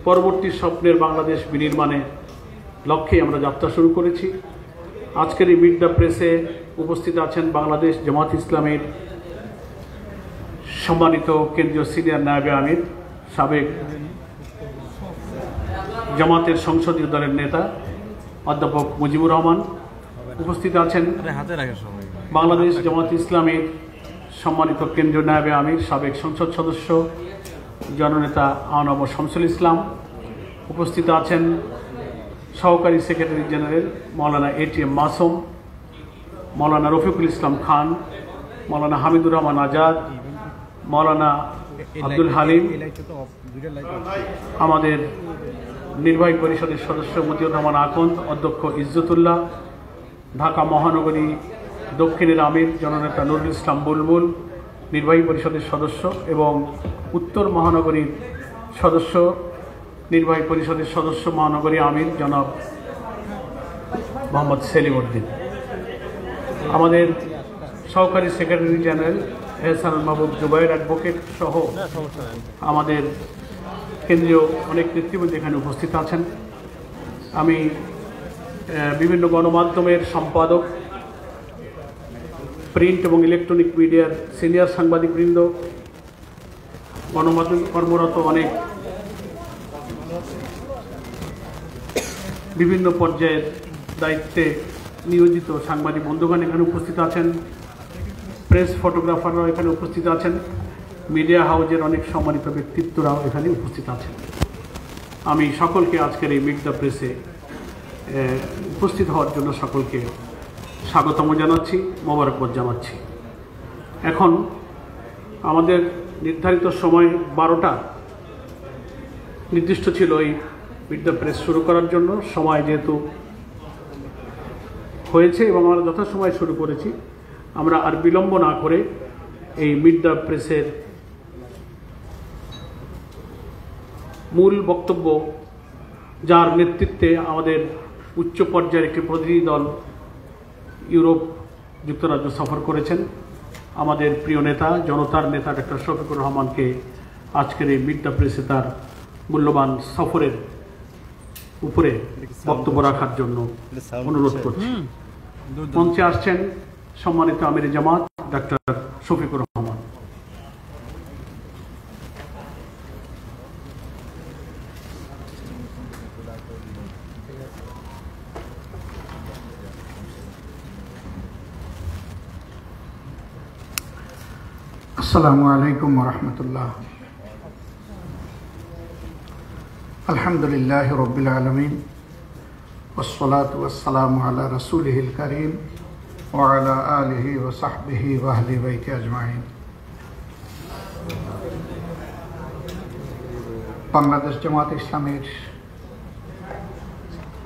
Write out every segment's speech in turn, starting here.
পরবর্তী স্বপ্নের বাংলাদেশ বিনির্মাণে লক্ষ্যে আমরা যাত্রা শুরু করেছি। আজকের এই মিট দ্য প্রেসে উপস্থিত আছেন বাংলাদেশ জামাত ইসলামের সম্মানিত কেন্দ্রীয় সিনিয়র নায়েবে আমির, সাবেক জামাতের সংসদীয় দলের নেতা অধ্যাপক মুজিবুর রহমান। উপস্থিত আছেন বাংলাদেশ জামাত ইসলামের সম্মানিত কেন্দ্রীয় নায়েবে আমির, সাবেক সংসদ সদস্য জননেতা আনব শামসুল ইসলাম। উপস্থিত আছেন সহকারী সেক্রেটারি জেনারেল মৌলানা এটিএম মাসুম, মৌলানা রফিকুল ইসলাম খান, মৌলানা হামিদুর রহমান আজাদ, মৌলানা আব্দুল হালিম, আমাদের নির্বাহী পরিষদের সদস্য মতিউর রহমান আকন্দ, অধ্যক্ষ ইজ্জতুল্লাহ, ঢাকা মহানগরী দক্ষিণের আমির জননেতা নুরুল ইসলাম বুলবুল, নির্বাহী পরিষদের সদস্য, এবং উত্তর মহানগরীর সদস্য নির্বাহী পরিষদের সদস্য মহানগরী আমির জনাব মোহাম্মদ সেলিম উদ্দিন, আমাদের সহকারী সেক্রেটারি জেনারেল এহসান মাহবুব জুবাইর অ্যাডভোকেট সহ আমাদের কেন্দ্রীয় অনেক নেতৃবৃন্দ এখানে উপস্থিত আছেন। আমি বিভিন্ন গণমাধ্যমের সম্পাদক, প্রিন্ট এবং ইলেকট্রনিক মিডিয়ার সিনিয়র সাংবাদিকবৃন্দ, গণমাধ্যম কর্মরত অনেক বিভিন্ন পর্যায়ের দায়িত্বে নিয়োজিত সাংবাদিক বন্ধুগণ এখানে উপস্থিত আছেন, প্রেস ফটোগ্রাফাররাও এখানে উপস্থিত আছেন, মিডিয়া হাউজের অনেক সম্মানিত ব্যক্তিত্বরাও এখানে উপস্থিত আছেন। আমি সকলকে আজকের এই মিট দ্য প্রেসে উপস্থিত হওয়ার জন্য সকলকে স্বাগতম জানাচ্ছি, মোবারকবাদ জানাচ্ছি। এখন আমাদের নির্ধারিত সময় 12টা নির্দিষ্ট ছিল এই মিট দ্য প্রেস শুরু করার জন্য। সময় যেহেতু হয়েছে এবং আমরা যথাসময়ে শুরু করেছি, আমরা আর বিলম্ব না করে এই মিট দ্য প্রেসের মূল বক্তব্য, যার নেতৃত্বে আমাদের উচ্চ পর্যায়ের একটি প্রতিনিধি দল ইউরোপ যুক্তরাজ্য সফর করেছেন, আমাদের প্রিয় নেতা জনতার নেতা ডক্টর শফিকুর রহমানকে আজকের এই মিট দ্য প্রেসে তার মূল্যবান সফরের উপরে বক্তব্য রাখার জন্য অনুরোধ করছি। মঞ্চে আসছেন সম্মানিত আমির জামাত ডক্টর শফিকুর রহমান। আসসালামু আলাইকুম ওয়া রাহমাতুল্লাহ। আলহামদুলিল্লাহি রাব্বিল আলামিন ওয়াসসালাতু ওয়াসসালামু আলা রাসূলিহিল কারীম ওয়া আলা আলিহি ওয়া সাহবিহি ওয়া আহলি বাইতি আজমাইন। বাংলাদেশ জামাত ইসলামের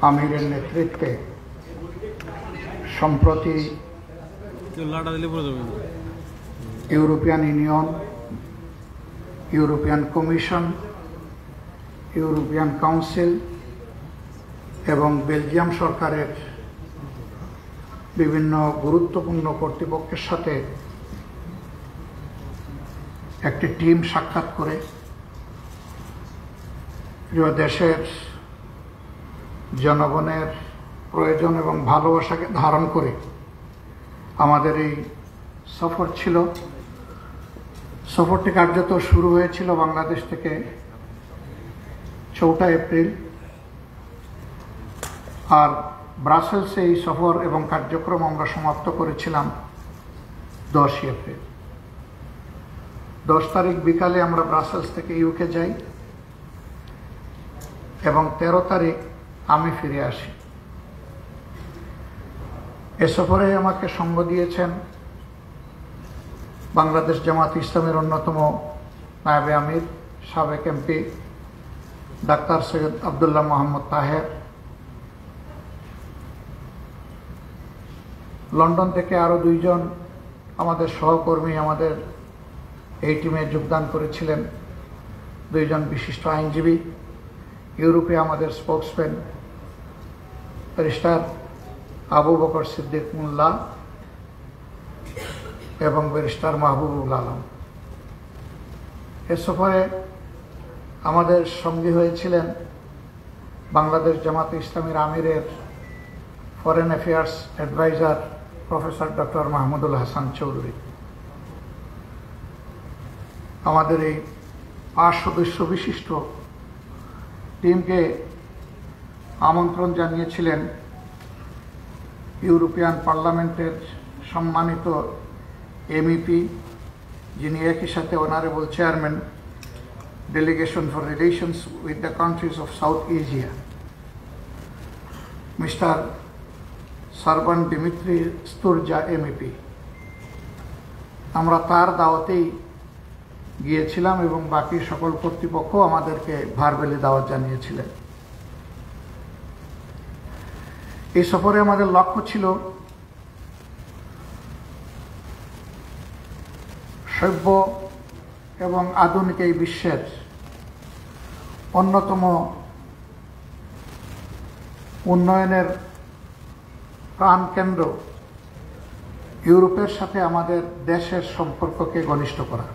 আমিরের নেতৃত্বে সম্প্রতি European union, European commission, European council এবং বেলজিয়াম সরকারের বিভিন্ন গুরুত্বপূর্ণ কর্তৃপক্ষের সাথে একটি টিম সাক্ষাৎ করে দেশের জনগণের প্রয়োজন এবং ভালোবাসাকে ধারণ করে আমাদের এই সফর ছিল। সফরটি কার্যত শুরু হয়েছিল বাংলাদেশ থেকে 4 এপ্রিল, আর ব্রাসেলসে এই সফর এবং কার্যক্রম আমরা সমাপ্ত করেছিলাম 10 এপ্রিল। 10 তারিখ বিকালে আমরা ব্রাসেলস থেকে ইউকে যাই এবং 13 তারিখ আমি ফিরে আসি। এ সফরে আমাকে সঙ্গ দিয়েছেন বাংলাদেশ জামাত ইসলামের অন্যতম নায়েবে আমির, সাবেক MP doctor Syed Abdullah Mohammad Taher. London থেকে আরও 2 জন আমাদের সহকর্মী আমাদের এই টিমে যোগদান করেছিলেন, 2 জন বিশিষ্ট আইনজীবী। ইউরোপে আমাদের স্পোকসম্যান ব্যারিস্টার আবু বকর সিদ্দিক মোল্লা এবং ব্যারিস্টার মাহবুবুল আলম। এ সফরে আমাদের সঙ্গী হয়েছিলেন বাংলাদেশ জামাতে ইসলামীর আমিরের foreign affairs adviser professor doctor Mahmudul Hasan Chowdhury. আমাদের এই 5 সদস্য বিশিষ্ট টিমকে আমন্ত্রণ জানিয়েছিলেন ইউরোপিয়ান পার্লামেন্টের সম্মানিত এমইপি, যিনি একই সাথে honourable chairman delegation for relations with the countries of South Asia, mister Serban Dimitrie Sturdza MEP. আমরা তার দাওয়াতেই গিয়েছিলাম এবং বাকি সকল কর্তৃপক্ষ আমাদেরকে ভার্বালি দাওয়াত জানিয়েছিলেন। এই সফরে আমাদের লক্ষ্য ছিল সভ্য এবং আধুনিক এই বিশ্বের অন্যতম উন্নয়নের প্রাণকেন্দ্র ইউরোপের সাথে আমাদের দেশের সম্পর্ককে ঘনিষ্ঠ করা।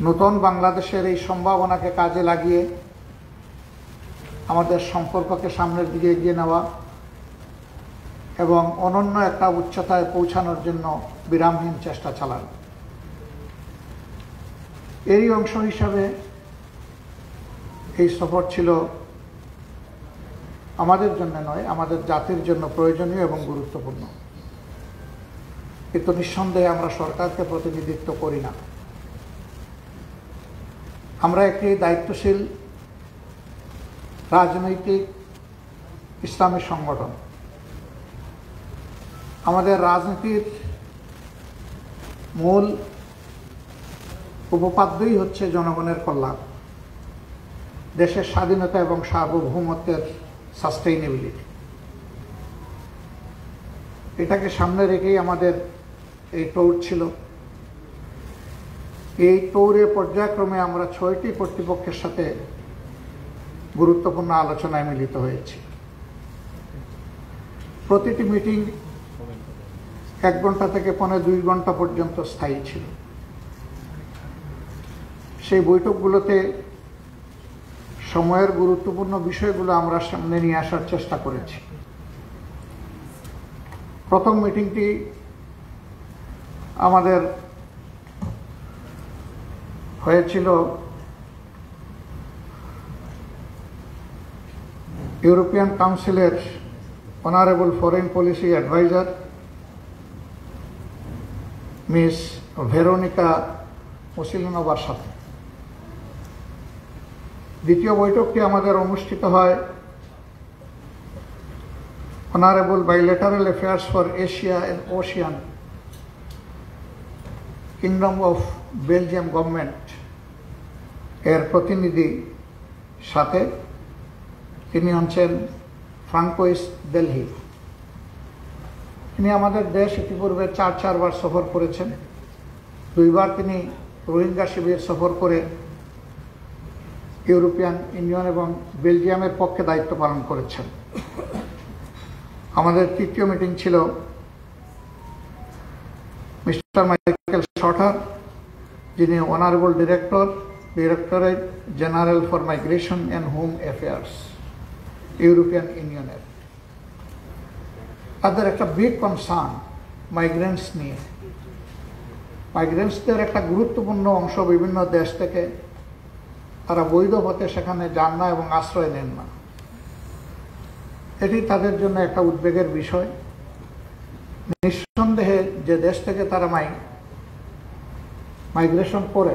নতুন বাংলাদেশের এই সম্ভাবনাকে কাজে লাগিয়ে আমাদের সম্পর্ককে সামনের দিকে এগিয়ে নেওয়া এবং অনন্য একটা উচ্চতায় পৌঁছানোর জন্য বিরামহীন চেষ্টা চালানো। এরই অংশ হিসাবে এই সফর ছিল আমাদের জন্য নয়, আমাদের জাতির জন্য প্রয়োজনীয় এবং গুরুত্বপূর্ণ। কিন্তু নিঃসন্দেহে আমরা সরকারকে প্রতিনিধিত্ব করি না। আমরা একটি দায়িত্বশীল রাজনৈতিক ইসলামী সংগঠন। আমাদের রাজনীতির মূল উপপাদ্যই হচ্ছে জনগণের কল্যাণ, দেশের স্বাধীনতা এবং সার্বভৌমত্বের সাস্টেইনেবিলিটি। এটাকে সামনে রেখেই আমাদের এই ট্যুর ছিল। এই ট্যুরে পর্যায়ক্রমে আমরা 6টি কর্তৃপক্ষের সাথে গুরুত্বপূর্ণ আলোচনায় মিলিত হয়েছি। প্রতিটি মিটিং 1 ঘন্টা থেকে 2.25 ঘন্টা পর্যন্ত স্থায়ী ছিল। সেই বৈঠকগুলোতে সময়ের গুরুত্বপূর্ণ বিষয়গুলো আমরা সামনে নিয়ে আসার চেষ্টা করেছি। প্রথম মিটিংটি আমাদের হয়েছিল ইউরোপিয়ান কাউন্সিলের honourable foreign policy adviser miss Veronika Musilinova সাথে। দ্বিতীয় বৈঠকটি আমাদের অনুষ্ঠিত হয় honourable bilateral affairs for Asia and Oceania kingdom of Belgium government এর প্রতিনিধি সাথে। তিনি হচ্ছেন ফ্রাঙ্কোইস দেলহি। তিনি আমাদের দেশ ইতিপূর্বে 4 বার সফর করেছেন। 2 বার তিনি রোহিঙ্গা শিবির সফর করে ইউরোপিয়ান ইউনিয়ন এবং বেলজিয়ামের পক্ষে দায়িত্ব পালন করেছেন। আমাদের তৃতীয় মিটিং ছিল মিস্টার মাইকেল শটার, যিনি honourable directorate general for migration and home affairs European ইউনিয়নের। তাদের একটা বিগ কনসার্ন মাইগ্রেন্টস নিয়ে। মাইগ্রেন্টসদের একটা গুরুত্বপূর্ণ অংশ বিভিন্ন দেশ থেকে তারা বৈধ পথে সেখানে যান না এবং আশ্রয় নেন না। এটি তাদের জন্য একটা উদ্বেগের বিষয়। নিঃসন্দেহে যে দেশ থেকে তারা মাইগ্রেশন করে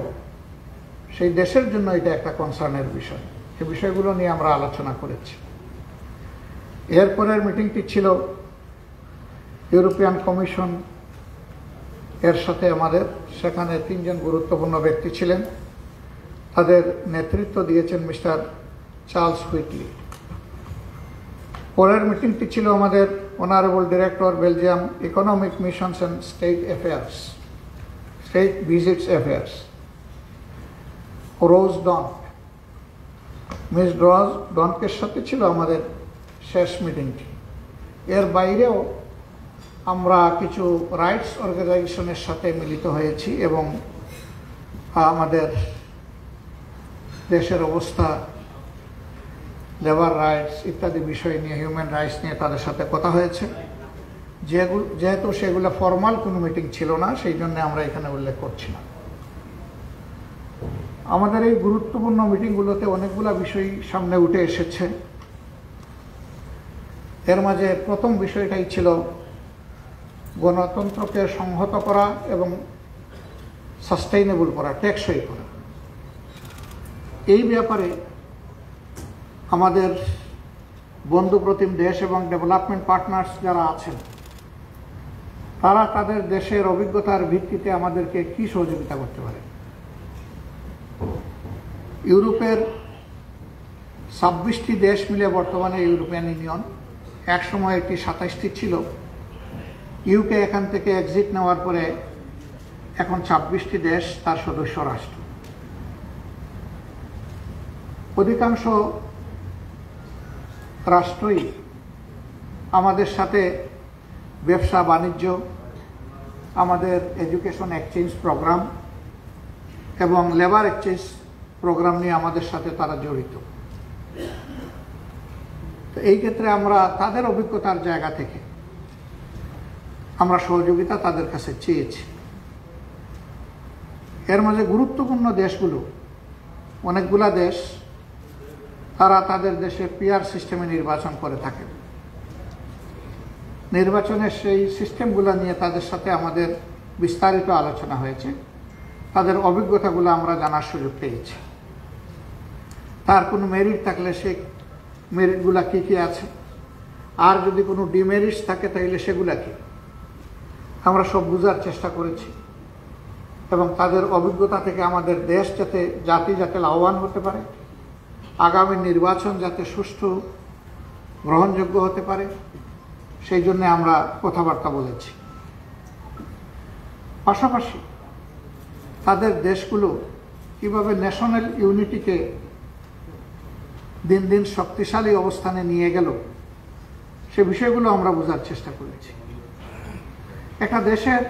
সেই দেশের জন্য এটা একটা কনসার্নের বিষয়। এই বিষয়গুলো নিয়ে আমরা আলোচনা করেছি। এরপরের মিটিংটি ছিল ইউরোপিয়ান কমিশন এর সাথে আমাদের। সেখানে 3 জন গুরুত্বপূর্ণ ব্যক্তি ছিলেন। তাদের নেতৃত্ব দিয়েছেন মিস্টার চার্লস হুইটলি। পরের মিটিংটি ছিল আমাদের honourable director Belgium economic missions and state visits affairs Rose Don. Miss ডনকের সাথে ছিল আমাদের শেষ মিটিংটি। এর বাইরেও আমরা কিছু রাইটস অর্গানাইজেশনের সাথে মিলিত হয়েছি এবং আমাদের দেশের অবস্থা, লেবার রাইটস ইত্যাদি বিষয় নিয়ে, হিউম্যান রাইটস নিয়ে তাদের সাথে কথা হয়েছে। যেহেতু সেগুলো ফর্মাল কোনো মিটিং ছিল না, সেই জন্য আমরা এখানে উল্লেখ করছি না। আমাদের এই গুরুত্বপূর্ণ মিটিংগুলোতে অনেকগুলো বিষয় সামনে উঠে এসেছে। এর মাঝে প্রথম বিষয়টাই ছিল গণতন্ত্রকে সংহত করা এবং সাস্টেইনেবল করা, টেকসই করা। এই ব্যাপারে আমাদের বন্ধুপ্রতিম দেশ এবং ডেভেলপমেন্ট পার্টনার্স যারা আছেন, তারা তাদের দেশের অভিজ্ঞতার ভিত্তিতে আমাদেরকে কি সহযোগিতা করতে পারে। ইউরোপের 26টি দেশ মিলে বর্তমানে ইউরোপিয়ান ইউনিয়ন, একসময় এটি 27টি ছিল। ইউকে এখান থেকে এক্সিট নেওয়ার পরে এখন 26টি দেশ তার সদস্য রাষ্ট্র। অধিকাংশ রাষ্ট্রই আমাদের সাথে ব্যবসা বাণিজ্য, আমাদের এডুকেশন এক্সচেঞ্জ প্রোগ্রাম এবং লেবার এক্সচেঞ্জ প্রোগ্রাম নিয়ে আমাদের সাথে তারা জড়িত। তো এই ক্ষেত্রে আমরা তাদের অভিজ্ঞতার জায়গা থেকে আমরা সহযোগিতা তাদের কাছে চেয়েছি। এর মাঝে গুরুত্বপূর্ণ দেশগুলো, অনেকগুলা দেশ, তারা তাদের দেশে পিআর সিস্টেমে নির্বাচন করে থাকেন। নির্বাচনের সেই সিস্টেমগুলো নিয়ে তাদের সাথে আমাদের বিস্তারিত আলোচনা হয়েছে। তাদের অভিজ্ঞতাগুলো আমরা জানার সুযোগ পেয়েছি। তার কোনো মেরিট থাকলে সেই মেরিটগুলা কী কী আছে, আর যদি কোনো ডিমেরিটস থাকে তাহলে সেগুলা কি, আমরা সব বোঝার চেষ্টা করেছি। এবং তাদের অভিজ্ঞতা থেকে আমাদের দেশ যাতে লাভবান হতে পারে, আগামী নির্বাচন যাতে সুষ্ঠু গ্রহণযোগ্য হতে পারে, সেই জন্য আমরা কথাবার্তা বলেছি। পাশাপাশি তাদের দেশগুলো কিভাবে ন্যাশনাল ইউনিটিকে দিন দিন শক্তিশালী অবস্থানে নিয়ে গেল, সে বিষয়গুলো আমরা বোঝার চেষ্টা করেছি। একটা দেশের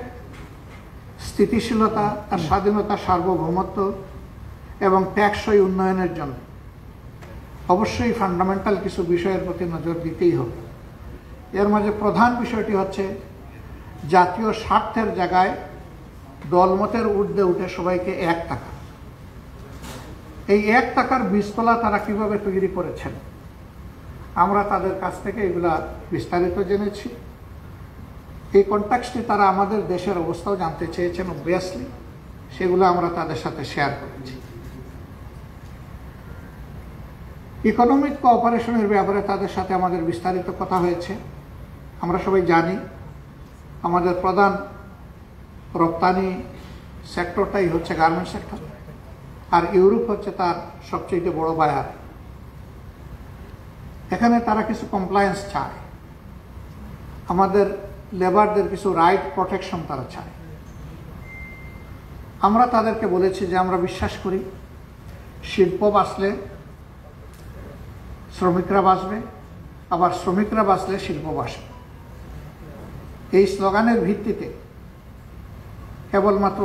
স্থিতিশীলতা, তার স্বাধীনতা, সার্বভৌমত্ব এবং টেকসই উন্নয়নের জন্য অবশ্যই ফান্ডামেন্টাল কিছু বিষয়ের প্রতি নজর দিতেই হবে। এর মাঝে প্রধান বিষয়টি হচ্ছে জাতীয় স্বার্থের জায়গায় দলমতের ঊর্ধ্বে উঠে সবাইকে এক থাকা। এই এক থাকার বীজতলা তারা কিভাবে তৈরি করেছেন, আমরা তাদের কাছ থেকে এগুলা বিস্তারিত জেনেছি। এই কনটেক্সটে তারা আমাদের দেশের অবস্থাও জানতে চেয়েছেন, অবভিয়াসলি সেগুলো আমরা তাদের সাথে শেয়ার করেছি। ইকোনমিক কোঅপারেশনের ব্যাপারে তাদের সাথে আমাদের বিস্তারিত কথা হয়েছে। আমরা সবাই জানি আমাদের প্রধান রপ্তানি সেক্টরটাই হচ্ছে গার্মেন্টস সেক্টর, আর ইউরোপ হচ্ছে তার সবচেয়ে বড় বায়ার। এখানে তারা কিছু কমপ্লায়েন্স চায়, আমাদের লেবারদের কিছু রাইট প্রোটেকশন তারা চায়। আমরা তাদেরকে বলেছি যে আমরা বিশ্বাস করি শিল্প বাঁচলে শ্রমিকরা বাঁচবে, আবার শ্রমিকরা বাঁচলে শিল্প বাঁচবে। এই স্লোগানের ভিত্তিতে কেবলমাত্র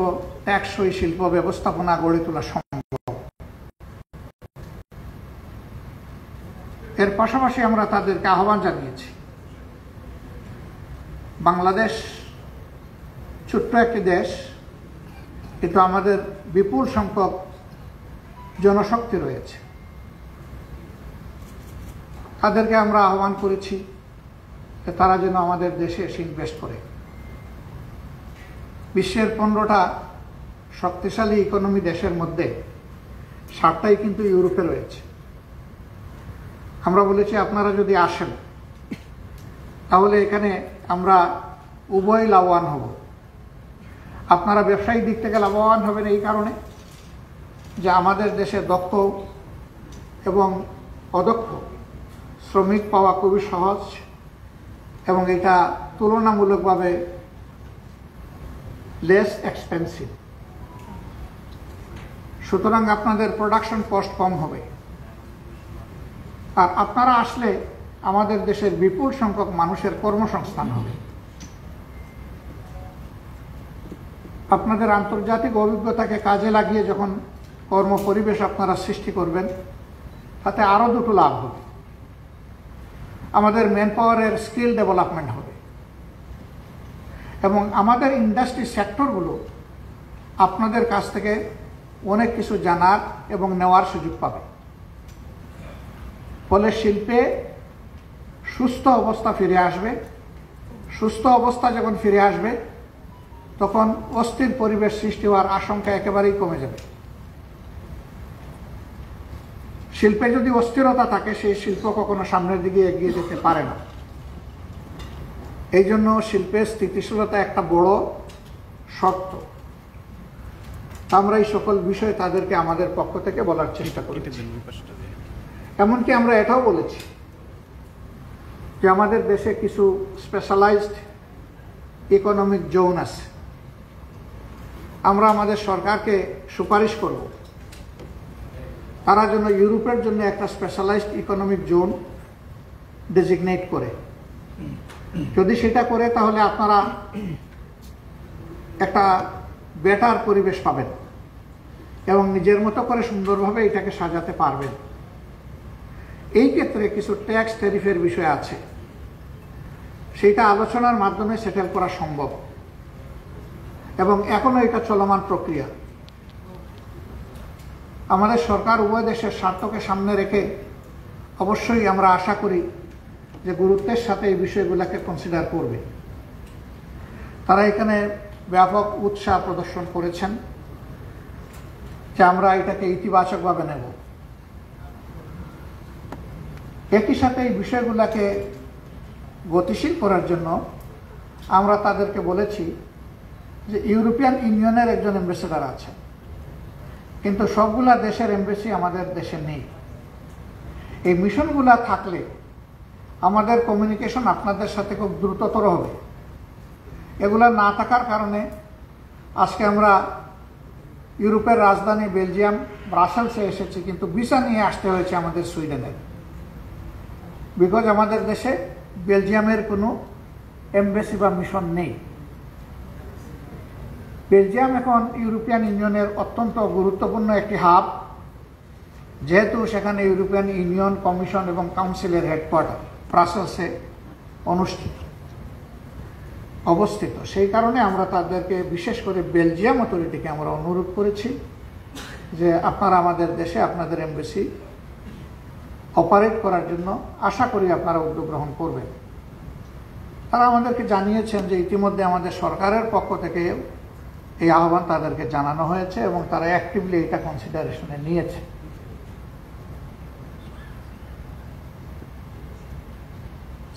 টেকসই শিল্প ব্যবস্থাপনা গড়ে তোলা সম্ভব। এর পাশাপাশি আমরা তাদেরকে আহ্বান জানিয়েছি, বাংলাদেশ ছোট্ট একটি দেশ, কিন্তু আমাদের বিপুল সংখ্যক জনশক্তি রয়েছে। তাদেরকে আমরা আহ্বান করেছি যে তারা যেন আমাদের দেশে এসে ইনভেস্ট করে। বিশ্বের 15টা শক্তিশালী ইকোনমি দেশের মধ্যে 7টাই কিন্তু ইউরোপে রয়েছে। আমরা বলেছি আপনারা যদি আসেন তাহলে এখানে আমরা উভয় লাভবান হব। আপনারা ব্যবসায়িক দিক থেকে লাভবান হবেন এই কারণে যে আমাদের দেশে দক্ষ এবং অদক্ষ শ্রমিক পাওয়া খুবই সহজ এবং এটা তুলনামূলকভাবে লেস এক্সপেন্সিভ। সুতরাং আপনাদের প্রোডাকশন কস্ট কম হবে। আর আপনারা আসলে আমাদের দেশের বিপুল সংখ্যক মানুষের কর্মসংস্থান হবে। আপনাদের আন্তর্জাতিক অভিজ্ঞতাকে কাজে লাগিয়ে যখন কর্ম পরিবেশ আপনারা সৃষ্টি করবেন, তাতে আরও দুটো লাভ হবে। আমাদের ম্যান পাওয়ারের স্কিল ডেভেলপমেন্ট হবে এবং আমাদের ইন্ডাস্ট্রি সেক্টরগুলো আপনাদের কাছ থেকে অনেক কিছু জানার এবং নেওয়ার সুযোগ পাবে। ফলে শিল্পে সুস্থ অবস্থা ফিরে আসবে। সুস্থ অবস্থা যখন ফিরে আসবে, তখন অস্থির পরিবেশ সৃষ্টি হওয়ার আশঙ্কা একেবারেই কমে যাবে। শিল্পে যদি অস্থিরতা থাকে, সেই শিল্প কখনো সামনের দিকে এগিয়ে যেতে পারে না। এই জন্য শিল্পের স্থিতিশীলতা একটা বড় শর্ত। আমরা এই সকল বিষয়ে তাদেরকে আমাদের পক্ষ থেকে বলার চেষ্টা করেছি। এমনকি আমরা এটাও বলেছি যে আমাদের দেশে কিছু স্পেশালাইজড ইকোনমিক জোন আছে। আমরা আমাদের সরকারকে সুপারিশ করব তারা যেন ইউরোপের জন্য একটা স্পেশালাইজড ইকোনমিক জোন ডেজিগনেট করে। যদি সেটা করে, তাহলে আপনারা একটা বেটার পরিবেশ পাবেন এবং নিজের মতো করে সুন্দরভাবে এটাকে সাজাতে পারবেন। এই ক্ষেত্রে কিছু ট্যাক্স ট্যারিফের বিষয় আছে, সেইটা আলোচনার মাধ্যমে সেটেল করা সম্ভব এবং এখনো এটা চলমান প্রক্রিয়া। আমাদের সরকার উভয় দেশের স্বার্থকে সামনে রেখে অবশ্যই আমরা আশা করি যে গুরুত্বের সাথে এই বিষয়গুলোকে কনসিডার করবে। তারা এখানে ব্যাপক উৎসাহ প্রদর্শন করেছেন যে আমরা এটাকে ইতিবাচকভাবে নেব। একই সাথে এই বিষয়গুলোকে গতিশীল করার জন্য আমরা তাদেরকে বলেছি যে ইউরোপিয়ান ইউনিয়নের একজন অ্যাম্বাসেডার আছেন, কিন্তু সবগুলা দেশের এমবেসি আমাদের দেশে নেই। এই মিশনগুলা থাকলে আমাদের কমিউনিকেশন আপনাদের সাথে খুব দ্রুততর হবে। এগুলা না থাকার কারণে আজকে আমরা ইউরোপের রাজধানী বেলজিয়াম ব্রাসেলসে এসেছি, কিন্তু ভিসা নিয়ে আসতে হয়েছে আমাদের সুইডেনে, বিকজ আমাদের দেশে বেলজিয়ামের কোনো এমবেসি বা মিশন নেই। বেলজিয়াম এখন ইউরোপিয়ান ইউনিয়নের অত্যন্ত গুরুত্বপূর্ণ একটি হাব, যেহেতু সেখানে ইউরোপিয়ান ইউনিয়ন কমিশন এবং কাউন্সিলের হেডকোয়ার্টার ব্রাসেলসে অবস্থিত। সেই কারণে আমরা তাদেরকে, বিশেষ করে বেলজিয়াম অথরিটিকে আমরা অনুরোধ করেছি যে আপনারা আমাদের দেশে আপনাদের এমবেসি অপারেট করার জন্য আশা করি আপনারা উদ্যোগ গ্রহণ করবেন। তারা আমাদেরকে জানিয়েছেন যে ইতিমধ্যে আমাদের সরকারের পক্ষ থেকে এই আহ্বান তাদেরকে জানানো হয়েছে এবং তারা অ্যাক্টিভলি এটা কনসিডারেশনে নিয়েছে।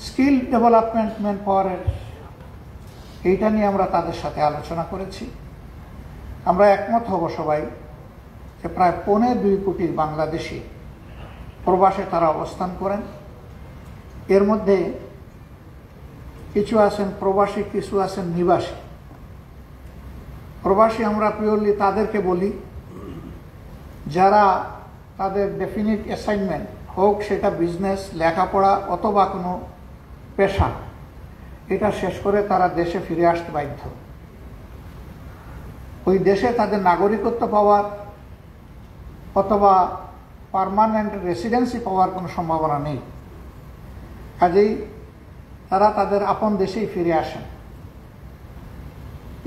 স্কিল ডেভেলপমেন্ট ম্যান পাওয়ারের এইটা নিয়ে আমরা তাদের সাথে আলোচনা করেছি। আমরা একমত হব সবাই যে প্রায় 2.25 কোটি বাংলাদেশি প্রবাসে তারা অবস্থান করেন। এর মধ্যে কিছু আছেন প্রবাসী, কিছু আছেন নিবাসী। প্রবাসী আমরা পিওরলি তাদেরকে বলি যারা তাদের ডেফিনিট অ্যাসাইনমেন্ট হোক, সেটা বিজনেস, লেখাপড়া অথবা কোনো পেশা, এটা শেষ করে তারা দেশে ফিরে আসতে বাধ্য। ওই দেশে তাদের নাগরিকত্ব পাওয়ার অথবা পার্মানেন্ট রেসিডেন্সি পাওয়ার কোনো সম্ভাবনা নেই। কাজেই তারা তাদের আপন দেশেই ফিরে আসেন।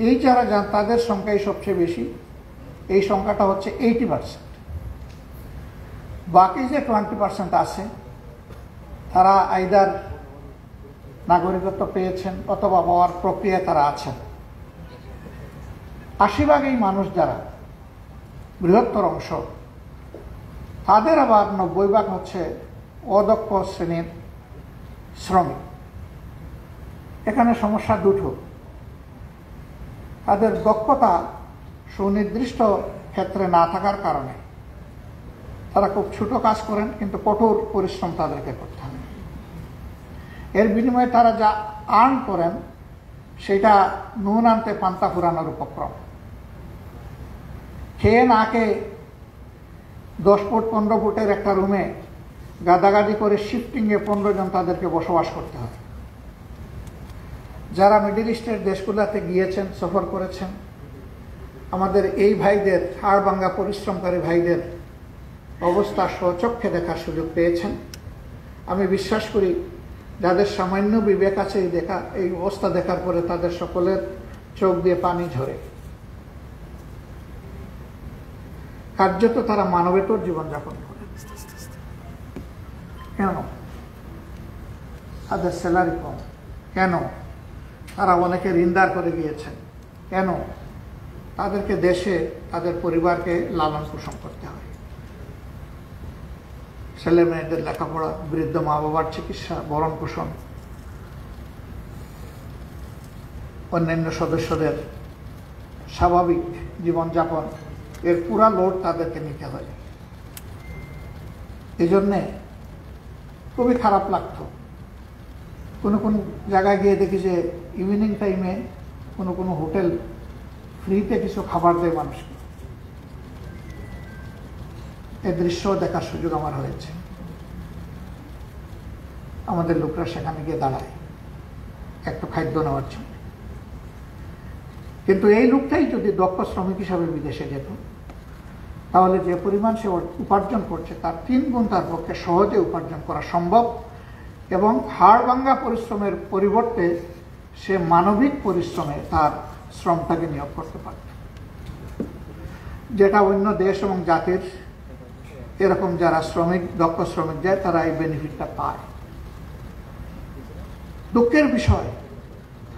এই যারা যান তাদের সংখ্যাই সবচেয়ে বেশি। এই সংখ্যাটা হচ্ছে 80%। বাকি যে 20% আছে তারা আইদার নাগরিকত্ব পেয়েছেন অথবা পাওয়ার প্রক্রিয়ায় তারা আছেন। 80% এই মানুষ যারা, বৃহত্তর অংশ, তাদের আবার 90% হচ্ছে অদক্ষ শ্রেণীর শ্রমিক। এখানে সমস্যা দুটো। তাদের দক্ষতা সুনির্দিষ্ট ক্ষেত্রে না থাকার কারণে তারা খুব ছোট কাজ করেন, কিন্তু কঠোর পরিশ্রম তাদেরকে করতে হবে। এর বিনিময়ে তারা যা আর্ন করেন সেটা নুন আনতে পান্তা ফুরানোর উপক্রম। খেয়ে না খেয়ে 10 ফুট 15 ফুটের একটা রুমে গাদাগাদি করে শিফটিংয়ে 15 জন তাদেরকে বসবাস করতে হয়। যারা মিডল ইস্টের দেশগুলোতে গিয়েছেন, সফর করেছেন, আমাদের এই ভাইদের, হাড় ভাঙ্গা পরিশ্রমকারী ভাইদের অবস্থা স্বচক্ষে দেখার সুযোগ পেয়েছেন। আমি বিশ্বাস করি যাদের সামান্য বিবেক আছে এই অবস্থা দেখার পরে তাদের সকলের চোখ দিয়ে পানি ঝরে। কার্যত তারা মানবেতর জীবনযাপন করে। কেন? তাদের স্যালারি কম। কেন? তারা অনেকে ঋণদার করে গিয়েছেন। কেন? তাদেরকে দেশে তাদের পরিবারকে লালন পোষণ করতে হয়, ছেলে মেয়েদের লেখাপড়া, বৃদ্ধ মা বাবার চিকিৎসা, ভরণ পোষণ, অন্যান্য সদস্যদের স্বাভাবিক জীবনযাপন, এর পুরা লোড তাদেরকে নিতে হয়। এই জন্যে খুবই খারাপ লাগতো। কোনো কোনো জায়গায় গিয়ে দেখি যে ইভিনিং টাইমে কোনো হোটেল ফ্রিতে কিছু খাবার দেয় মানুষকে। এই দৃশ্য দেখার সুযোগ আমার হয়েছে। আমাদের লোকরা সেখানে গিয়ে দাঁড়ায় একটু খাদ্য নেওয়ার জন্য। কিন্তু এই লোকটাই যদি দক্ষ শ্রমিক হিসাবে বিদেশে যেত, তাহলে যে পরিমাণ সে উপার্জন করছে তার 3 গুণ তার পক্ষে সহজে উপার্জন করা সম্ভব, এবং হাড় ভাঙ্গা পরিশ্রমের পরিবর্তে সে মানবিক পরিশ্রমে তার শ্রমটাকে নিয়োগ করতে পারত, যেটা অন্য দেশ এবং জাতির এরকম যারা দক্ষ শ্রমিক যায় তারা এই বেনিফিটটা পায়। দুঃখের বিষয়,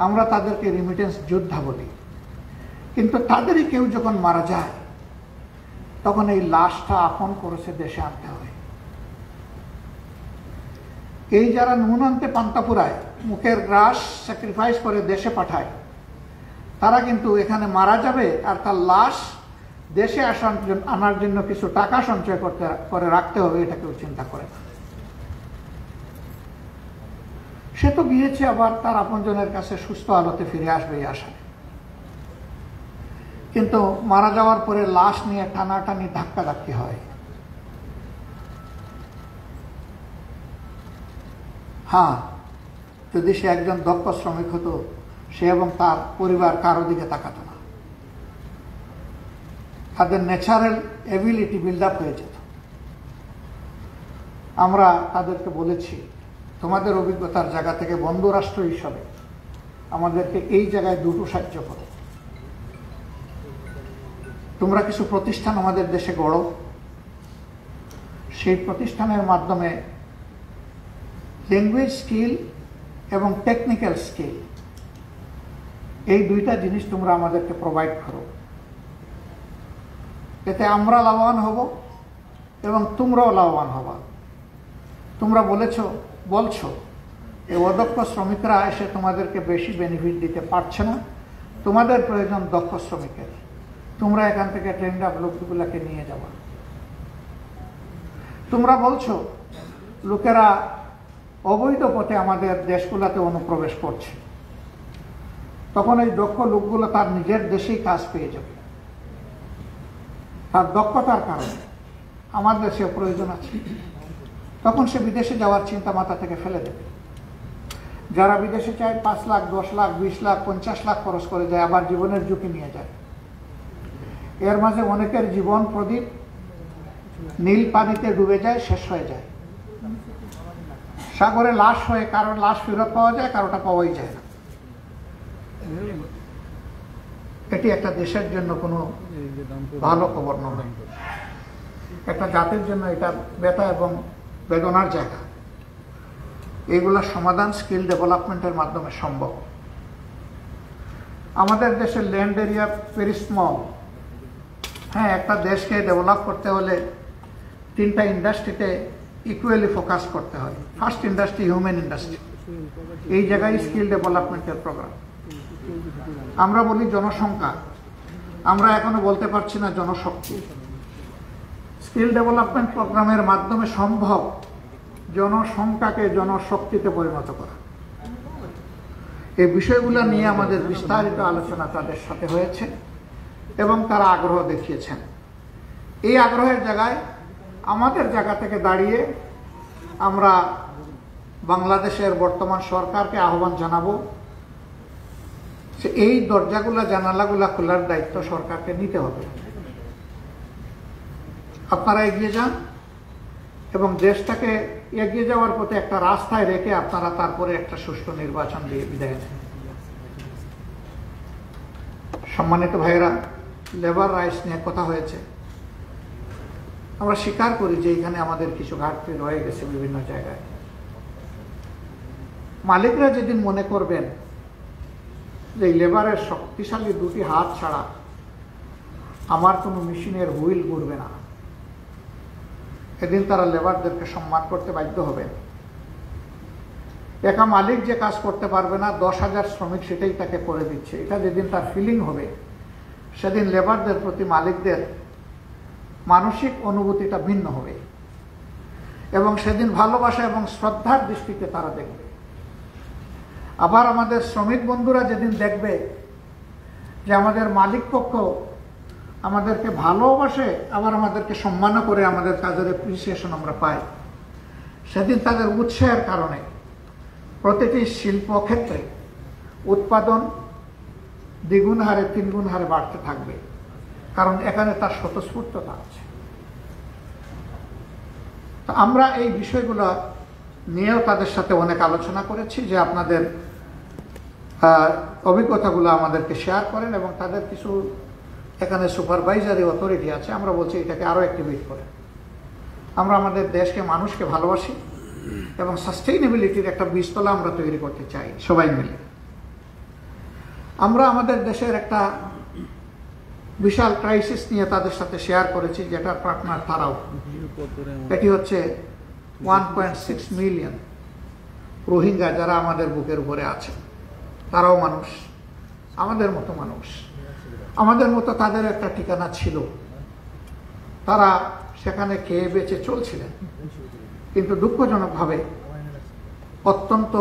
আমরা তাদেরকে রিমিটেন্স যোদ্ধা বলি, কিন্তু তাদেরই কেউ যখন মারা যায় তখন এই লাশটা আপন করেছে দেশে আনতে হয়। এই যারা নুন আনতে পান্তা পুরায়, মুখের গ্রাস স্যাক্রিফাইস করে দেশে পাঠায়, তারা কিন্তু এখানে মারা যাবে আর তার লাশ দেশে আনার জন্য কিছু টাকা সঞ্চয় করে রাখতে হবে, এটা কেউ চিন্তা করে না। সে তো গিয়েছে, আবার তার আপনজনের কাছে সুস্থ আলোতে ফিরে আসবে এই আশায়। কিন্তু মারা যাওয়ার পরে লাশ নিয়ে টানাটানি ধাক্কাধাক্কি হয়। হ্যাঁ, যদি সে একজন দক্ষ শ্রমিক হতো, সে এবং তার পরিবার কারো দিকে তাকাতো না, তাদের ন্যাচারাল এবিলিটি বিল্ড আপ হয়ে যেত। আমরা তাদেরকে বলেছি, তোমাদের অভিজ্ঞতার জায়গা থেকে বন্ধু রাষ্ট্র হিসাবে আমাদেরকে এই জায়গায় দুটো সাহায্য করো। তোমরা কিছু প্রতিষ্ঠান আমাদের দেশে গড়ো, সেই প্রতিষ্ঠানের মাধ্যমে ল্যাঙ্গুয়েজ স্কিল এবং টেকনিক্যাল স্কিল, এই দুইটা জিনিস তোমরা আমাদেরকে প্রোভাইড করো। এতে আমরা লাভবান হব এবং তোমরাও লাভবান হবা। তোমরা বলছো এই অদক্ষ শ্রমিকরা এসে তোমাদেরকে বেশি বেনিফিট দিতে পারছে না, তোমাদের প্রয়োজন দক্ষ শ্রমিকের, তোমরা এখান থেকে ট্রেন্ড আপ লোকগুলাকে নিয়ে যাবা। তোমরা বলছো লোকেরা অবৈধ পথে আমাদের দেশগুলোতে অনুপ্রবেশ করছে, তখন এই দক্ষ লোকগুলো তার নিজের দেশেই কাজ পেয়ে যাবে। তার দক্ষতার কারণে আমার দেশে প্রয়োজন আছে, তখন সে বিদেশে যাওয়ার চিন্তা মাথা থেকে ফেলে দেবে। যারা বিদেশে চায় 5 লাখ, 10 লাখ, 20 লাখ, 50 লাখ খরচ করে যায়, আবার জীবনের ঝুঁকি নিয়ে যায়। এর মাঝে অনেকের জীবন প্রদীপ নীল পানিতে ডুবে যায়, শেষ হয়ে যায়। সাগরে লাশ হয়ে কারোর লাশ ফেরত পাওয়া যায়, কারোটা পাওয়াই যায় না। এটি একটা দেশের জন্য কোনো ভালো খবর নয়, একটা জাতির জন্য এটা ব্যথা এবং বেদনার জায়গা। এইগুলোর সমাধান স্কিল ডেভেলপমেন্টের মাধ্যমে সম্ভব। আমাদের দেশের ল্যান্ড এরিয়া ভেরি স্মল। হ্যাঁ, একটা দেশকে ডেভেলপ করতে হলে 3টা ইন্ডাস্ট্রিতে ইকুয়ালি ফোকাস করতে হয়। ফার্স্ট ইন্ডাস্ট্রি হিউম্যান ইন্ডাস্ট্রি, এই জায়গায় স্কিল ডেভেলপমেন্টের প্রোগ্রাম। আমরা বলি জনসংখ্যা, আমরা এখনো বলতে পারছি না জনশক্তি। স্কিল ডেভেলপমেন্ট প্রোগ্রামের মাধ্যমে সম্ভব জনসংখ্যাকে জনশক্তিতে পরিণত করা। এই বিষয়গুলো নিয়ে আমাদের বিস্তারিত আলোচনা তাদের সাথে হয়েছে এবং তারা আগ্রহ দেখিয়েছেন। এই আগ্রহের জায়গায় আমাদের জায়গা থেকে দাঁড়িয়ে আমরা বাংলাদেশের বর্তমান সরকারকে আহ্বান জানাবো, যে এই দরজাগুলা জানালাগুলা খোলার দায়িত্ব সরকারকে নিতে হবে। আপনারা এগিয়ে যান এবং দেশটাকে এগিয়ে যাওয়ার পথে একটা রাস্তায় রেখে আপনারা তারপরে একটা সুষ্ঠু নির্বাচন দিয়ে বিদায় নেন। সম্মানিত ভাইয়েরা, লেবার রাইটস নিয়ে কথা হয়েছে। আমরা স্বীকার করি যে এখানে আমাদের কিছু ঘাটতি রয়ে গেছে বিভিন্ন জায়গায়। মালিকরা যেদিন মনে করবেন যে লেবারের শক্তিশালী দুটি হাত ছাড়া আমার কোনো মেশিনের হুইল ঘুরবে না, এদিন তারা লেবারদেরকে সম্মান করতে বাধ্য হবেন। একা মালিক যে কাজ করতে পারবে না, 10,000 শ্রমিক সেটাই তাকে করে দিচ্ছে, এটা যেদিন তার ফিলিং হবে, সেদিন লেবারদের প্রতি মালিকদের মানসিক অনুভূতিটা ভিন্ন হবে এবং সেদিন ভালোবাসা এবং শ্রদ্ধার দৃষ্টিতে তারা দেখবে। আবার আমাদের শ্রমিক বন্ধুরা যেদিন দেখবে যে আমাদের মালিক পক্ষ আমাদেরকে ভালোবাসে, আবার আমাদেরকে সম্মানও করে, আমাদের কাজের অ্যাপ্রিসিয়েশন আমরা পাই, সেদিন তাদের উৎসাহের কারণে প্রতিটি শিল্প ক্ষেত্রে উৎপাদন দ্বিগুণ হারে 3 গুণ হারে বাড়তে থাকবে, কারণ এখানে তার স্বতঃস্ফূর্ততা আছে। তো আমরা এই বিষয়গুলো নিয়েও তাদের সাথে অনেক আলোচনা করেছি যে আপনাদের অভিজ্ঞতাগুলো আমাদেরকে শেয়ার করেন এবং তাদের কিছু এখানে সুপারভাইজারি অথরিটি আছে, আমরা বলছি এটাকে আরও অ্যাক্টিভেট করেন। আমরা আমাদের দেশকে, মানুষকে ভালোবাসি এবং সাস্টেইনেবিলিটির একটা বীজতলা আমরা তৈরি করতে চাই সবাই মিলে। আমরা আমাদের দেশের একটা বিশাল ক্রাইসিস নিয়ে তাদের সাথে শেয়ার করেছি, যেটার পার্টনার তারাও। এটি হচ্ছে 1.6 মিলিয়ন রোহিঙ্গা যারা আমাদের বুকের উপরে আছে। তারাও মানুষ, আমাদের মতো মানুষ, আমাদের মতো তাদের একটা ঠিকানা ছিল, তারা সেখানে খেয়ে বেঁচে চলছিলেন। কিন্তু দুঃখজনকভাবে, অত্যন্ত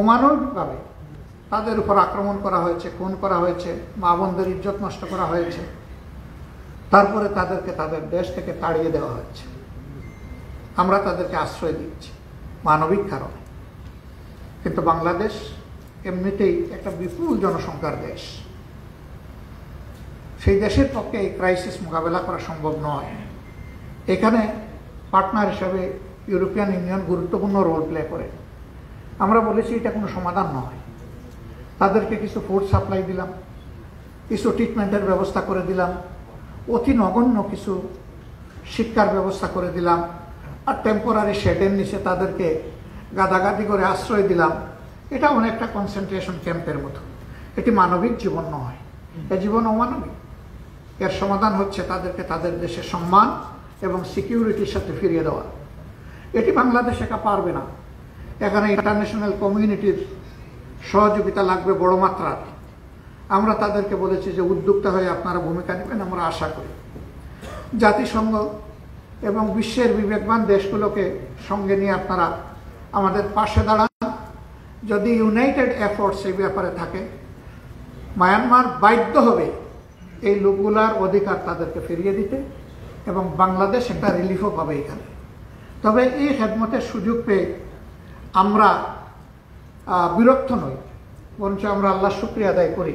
অমানবিকভাবে তাদের উপর আক্রমণ করা হয়েছে, খুন করা হয়েছে, মা বোনদের ইজ্জত নষ্ট করা হয়েছে, তারপরে তাদেরকে তাদের দেশ থেকে তাড়িয়ে দেওয়া হয়েছে। আমরা তাদেরকে আশ্রয় দিচ্ছি মানবিক কারণে। কিন্তু বাংলাদেশ এমনিতেই একটা বিপুল জনসংখ্যার দেশ, সেই দেশের পক্ষে এই ক্রাইসিস মোকাবেলা করা সম্ভব নয়। এখানে পার্টনার হিসাবে ইউরোপিয়ান ইউনিয়ন গুরুত্বপূর্ণ রোল প্লে করে। আমরা বলেছি এটা কোনো সমাধান নয়। তাদেরকে কিছু ফুড সাপ্লাই দিলাম, কিছু ট্রিটমেন্টের ব্যবস্থা করে দিলাম, অতি নগণ্য কিছু শিক্ষার ব্যবস্থা করে দিলাম, আর টেম্পোরারি শেডের নিচে তাদেরকে গাদাগাদি করে আশ্রয় দিলাম। এটা অনেকটা কনসেন্ট্রেশন ক্যাম্পের মতো। এটি মানবিক জীবন নয়, এ জীবন অমানবিক। এর সমাধান হচ্ছে তাদেরকে তাদের দেশের সম্মান এবং সিকিউরিটির সাথে ফিরিয়ে দেওয়া। এটি বাংলাদেশ একা পারবে না, এখানে ইন্টারন্যাশনাল কমিউনিটির সহযোগিতা লাগবে বড় মাত্রার। আমরা তাদেরকে বলেছি যে উদ্যোক্তা হয়ে আপনারা ভূমিকা নেবেন, আমরা আশা করি। জাতিসংঘ এবং বিশ্বের বিবেকবান দেশগুলোকে সঙ্গে নিয়ে আপনারা আমাদের পাশে দাঁড়ান। যদি ইউনাইটেড এফোর্টস এই ব্যাপারে থাকে, মায়ানমার বাধ্য হবে এই লোকগুলার অধিকার তাদেরকে ফিরিয়ে দিতে এবং বাংলাদেশ একটা রিলিফও পাবে এখানে। তবে এই খেদমতের সুযোগ পেয়ে আমরা বিরক্ত নই, বরঞ্চ আমরা আল্লাহর শুকরিয়া আদায় করি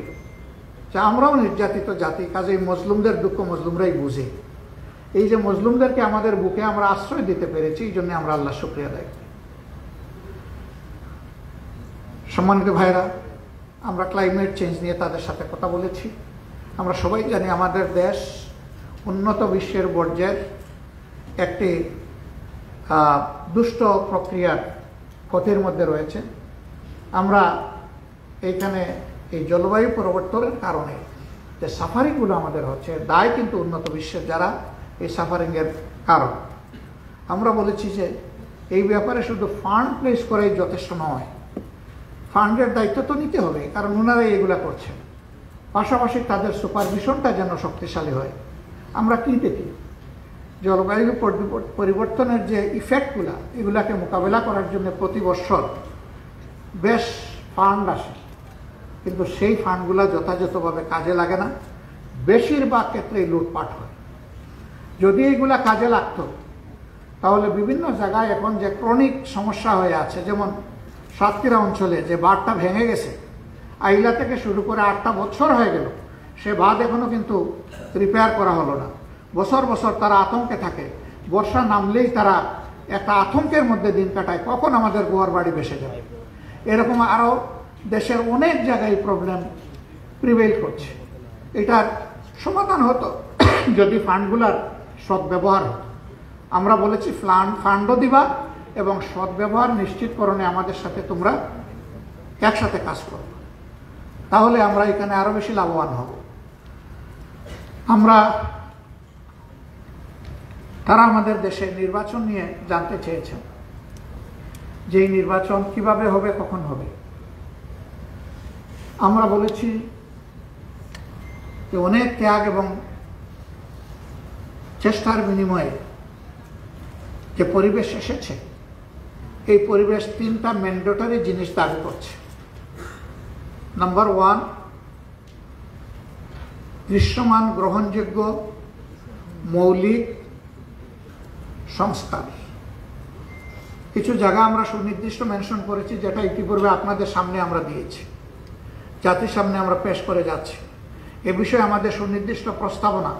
যে আমরাও নির্যাতিত জাতি, কাজেই মজলুমদের দুঃখ মজলুমরাই বুঝে। এই যে মজলুমদেরকে আমাদের বুকে আমরা আশ্রয় দিতে পেরেছি, এই জন্য আমরা আল্লাহর শুকরিয়া আদায় করি। সম্মানিত ভাইরা, আমরা ক্লাইমেট চেঞ্জ নিয়ে তাদের সাথে কথা বলেছি। আমরা সবাই জানি আমাদের দেশ উন্নত বিশ্বের পর্যায়ের একটি দুষ্ট প্রক্রিয়ার ক্ষতির মধ্যে রয়েছে। আমরা এইখানে এই জলবায়ু পরিবর্তনের কারণে যে সাফারিংগুলো আমাদের হচ্ছে, দায় কিন্তু উন্নত বিশ্বের যারা এই সাফারিংয়ের কারণ। আমরা বলেছি যে এই ব্যাপারে শুধু ফান্ড প্লেস করাই যথেষ্ট নয়, ফান্ডের দায়িত্ব তো নিতে হবে, কারণ ওনারাই এগুলা করছেন। পাশাপাশি তাদের সুপারভিশনটা যেন শক্তিশালী হয়। আমরা কি দেখি, জলবায়ু পরিবর্তনের যে ইফেক্টগুলা, এগুলাকে মোকাবেলা করার জন্য প্রতি বছর বেশ ফান্ড আসে, কিন্তু সেই ফান্ডগুলা যথাযথভাবে কাজে লাগে না, বেশিরভাগ ক্ষেত্রেই লুটপাট হয়। যদি এইগুলা কাজে লাগতো, তাহলে বিভিন্ন জায়গায় এখন যে ক্রনিক সমস্যা হয়ে আছে, যেমন সাতক্ষীরা অঞ্চলে যে বাঁধটা ভেঙে গেছে, আইলা থেকে শুরু করে 8টা বছর হয়ে গেল, সে বাঁধ এখনো কিন্তু রিপেয়ার করা হলো না। বছর বছর তারা আতঙ্কে থাকে, বর্ষা নামলেই তারা একটা আতঙ্কের মধ্যে দিন কাটায়, কখন আমাদের গোয়ার বাড়ি ভেসে যাবে। এরকম আরও দেশের অনেক জায়গায় প্রবলেম প্রিভেইল করছে। এটার সমাধান হতো যদি ফান্ডগুলার সদ্ব্যবহার হতো। আমরা বলেছি ফান্ডও দিবা এবং সদ্ব্যবহার নিশ্চিতকরণে আমাদের সাথে তোমরা একসাথে কাজ করবে, তাহলে আমরা এখানে আরো বেশি লাভবান হব। তারা আমাদের দেশে নির্বাচন নিয়ে জানতে চেয়েছেন যে এই নির্বাচন কিভাবে হবে, কখন হবে। আমরা বলেছি যে অনেক ত্যাগ এবং চেষ্টার বিনিময়ে যে পরিবেশ এসেছে, এই পরিবেশ 3টা ম্যান্ডেটরি জিনিস দাবি করছে। নাম্বার 1, দৃশ্যমান গ্রহণযোগ্য মৌলিক সংস্কার। কিছু জায়গা আমরা সুনির্দিষ্ট মেনশন করেছি, যেটা ইতিপূর্বে আপনাদের সামনে আমরা দিয়েছি, জাতির সামনে আমরা পেশ করে যাচ্ছি। এ বিষয়ে আমাদের সুনির্দিষ্ট প্রস্তাবনা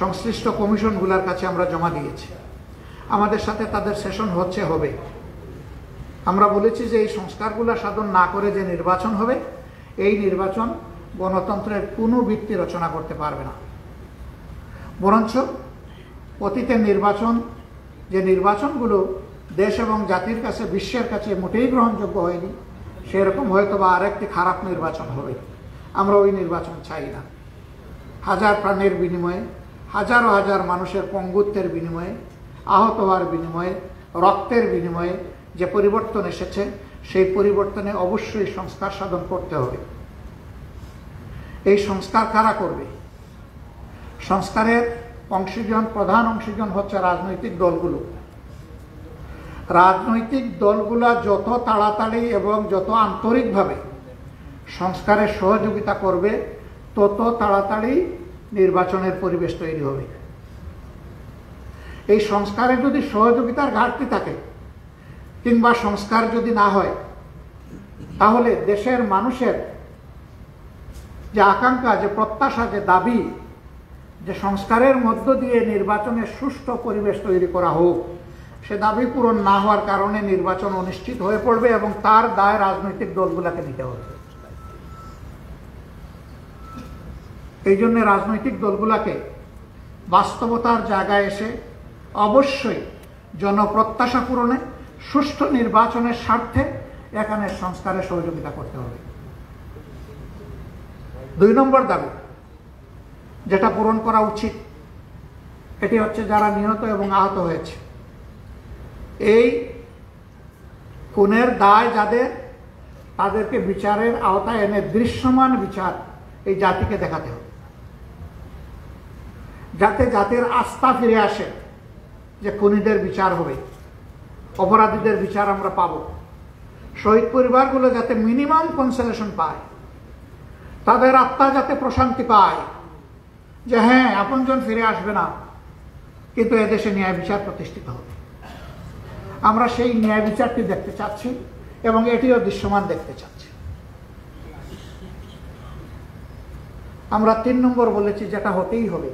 সংশ্লিষ্ট কমিশনগুলোর কাছে আমরা জমা দিয়েছি। আমাদের সাথে তাদের সেশন হবে। আমরা বলেছি যে এই সংস্কারগুলো সাধন না করে যে নির্বাচন হবে, এই নির্বাচন গণতন্ত্রের কোনো ভিত্তি রচনা করতে পারবে না। বরঞ্চ অতীতের নির্বাচন, যে নির্বাচনগুলো দেশ এবং জাতির কাছে, বিশ্বের কাছে মোটেই গ্রহণযোগ্য হয়নি, সেরকম হয়তো বা আরেকটি খারাপ নির্বাচন হবে। আমরা ওই নির্বাচন চাই না। হাজার প্রাণের বিনিময়ে, হাজার হাজার মানুষের পঙ্গুত্বের বিনিময়ে, আহত হওয়ার বিনিময়ে, রক্তের বিনিময়ে যে পরিবর্তন এসেছে, সেই পরিবর্তনে অবশ্যই সংস্কার সাধন করতে হবে। এই সংস্কার কারা করবে? সংস্কারের প্রধান অংশীজন হচ্ছে রাজনৈতিক দলগুলো। রাজনৈতিক দলগুলা যত তাড়াতাড়ি এবং যত আন্তরিকভাবে সংস্কারের সহযোগিতা করবে, তত তাড়াতাড়ি নির্বাচনের পরিবেশ তৈরি হবে। এই সংস্কারে যদি সহযোগিতার ঘাটতি থাকে কিংবা সংস্কার যদি না হয়, তাহলে দেশের মানুষের যে আকাঙ্ক্ষা, যে প্রত্যাশা, যে দাবি, যে সংস্কারের মধ্য দিয়ে নির্বাচনের সুষ্ঠু পরিবেশ তৈরি করা হোক, সে দাবি পূরণ না হওয়ার কারণে নির্বাচন অনিশ্চিত হয়ে পড়বে এবং তার দায় রাজনৈতিক দলগুলোকে নিতে হবে। এই জন্য রাজনৈতিক দলগুলোকে বাস্তবতার জায়গায় এসে অবশ্যই জনপ্রত্যাশা পূরণে, সুষ্ঠু নির্বাচনের স্বার্থে এখানে সংস্কারে সহযোগিতা করতে হবে। 2 নম্বর দাবি যেটা পূরণ করা উচিত, এটি হচ্ছে যারা নিহত এবং আহত হয়েছে, এই খুনের দায় যাদের, তাদেরকে বিচারের আওতায় এনে দৃশ্যমান বিচার এই জাতিকে দেখাতে হবে, যাতে জাতির আস্থা ফিরে আসে যে খুনিদের বিচার হবে, অপরাধীদের বিচার আমরা পাব। শহীদ পরিবারগুলো যাতে মিনিমাম কনসোলেশন পায়, তাদের আত্মা যাতে প্রশান্তি পায় যে হ্যাঁ, আপনজন ফিরে আসবে না, কিন্তু এদেশে ন্যায় বিচার প্রতিষ্ঠিত হবে। আমরা সেই ন্যায় বিচারটি দেখতে চাচ্ছি এবং এটিও দৃশ্যমান দেখতে চাচ্ছি। আমরা 3 নম্বর বলেছি যেটা হতেই হবে,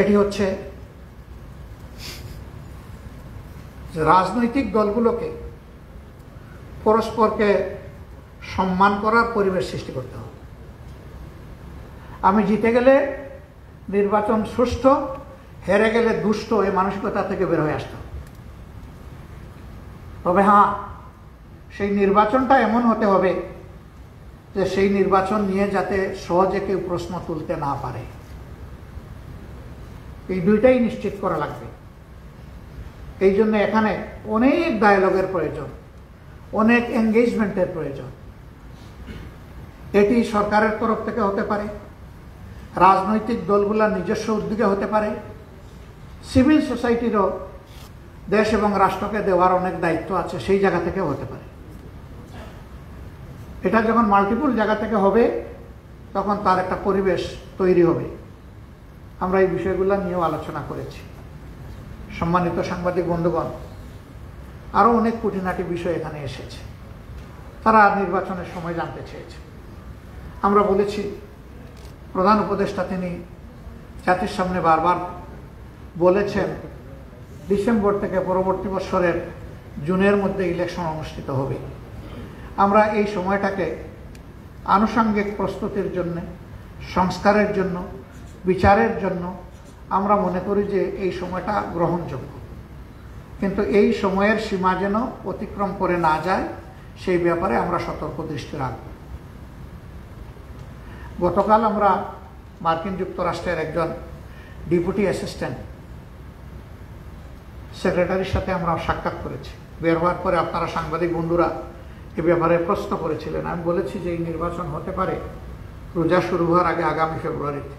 এটি হচ্ছে রাজনৈতিক দলগুলোকে পরস্পরকে সম্মান করার পরিবেশ সৃষ্টি করতে হবে। আমি জিতে গেলে নির্বাচন সুষ্ঠু, হেরে গেলে দুষ্ট, এই মানসিকতা থেকে বের হয়ে আসতে হবে। তবে হ্যাঁ, সেই নির্বাচনটা এমন হতে হবে যে সেই নির্বাচন নিয়ে যাতে সহজে কেউ প্রশ্ন তুলতে না পারে। এই দুইটাই নিশ্চিত করা লাগবে। এই জন্য এখানে অনেক ডায়ালগের প্রয়োজন, অনেক এনগেজমেন্টের প্রয়োজন। এটি সরকারের তরফ থেকে হতে পারে, রাজনৈতিক দলগুলোর নিজস্ব উদ্যোগে হতে পারে, সিভিল সোসাইটিরও দেশ এবং রাষ্ট্রকে দেওয়ার অনেক দায়িত্ব আছে, সেই জায়গা থেকে হতে পারে। এটা যখন মাল্টিপল জায়গা থেকে হবে, তখন তার একটা পরিবেশ তৈরি হবে। আমরা এই বিষয়গুলো নিয়েও আলোচনা করেছি। সম্মানিত সাংবাদিক বন্ধুগণ, আরও অনেক খুঁটিনাটি বিষয় এখানে এসেছে। তারা নির্বাচনের সময় জানতে চেয়েছে। আমরা বলেছি, প্রধান উপদেষ্টা তিনি জাতির সামনে বারবার বলেছেন ডিসেম্বর থেকে পরবর্তী বছরের জুনের মধ্যে ইলেকশন অনুষ্ঠিত হবে। আমরা এই সময়টাকে আনুষঙ্গিক প্রস্তুতির জন্য, সংস্কারের জন্য, বিচারের জন্য আমরা মনে করি যে এই সময়টা গ্রহণযোগ্য। কিন্তু এই সময়ের সীমা যেন অতিক্রম করে না যায় সেই ব্যাপারে আমরা সতর্ক দৃষ্টি রাখব। গতকাল আমরা মার্কিন যুক্তরাষ্ট্রের একজন ডেপুটি অ্যাসিস্ট্যান্ট সেক্রেটারির সাথে আমরা সাক্ষাৎ করেছি। বের হওয়ার পরে আপনারা সাংবাদিক বন্ধুরা এ ব্যাপারে প্রশ্ন করেছিলেন। আমি বলেছি যে এই নির্বাচন হতে পারে রোজা শুরু হওয়ার আগে, আগামী ফেব্রুয়ারিতে।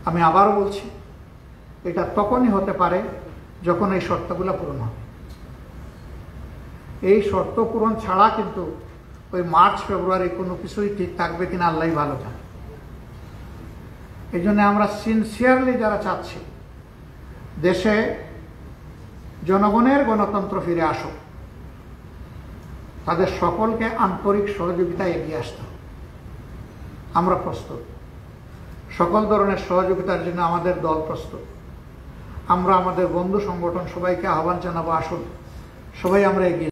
আমি আবারও বলছি, এটা তখনই হতে পারে যখন এই শর্তগুলো পূরণ হবে। এই শর্ত পূরণ ছাড়া কিন্তু ওই মার্চ ফেব্রুয়ারি কোনো কিছুই ঠিক থাকবে কিনা আল্লাহই ভালো জানে। এই জন্য আমরা সিনসিয়ারলি যারা চাচ্ছি দেশে জনগণের গণতন্ত্র ফিরে আসুক, তাদের সকলকে আন্তরিক সহযোগিতায় এগিয়ে আসতে হবে। আমরা প্রস্তুত, সকল ধরনের সহযোগিতার জন্য আমাদের দল প্রস্তুত। আমরা আমাদের বন্ধু সংগঠন সবাইকে আহ্বান জানাবো, আসুন সবাই আমরা এগিয়ে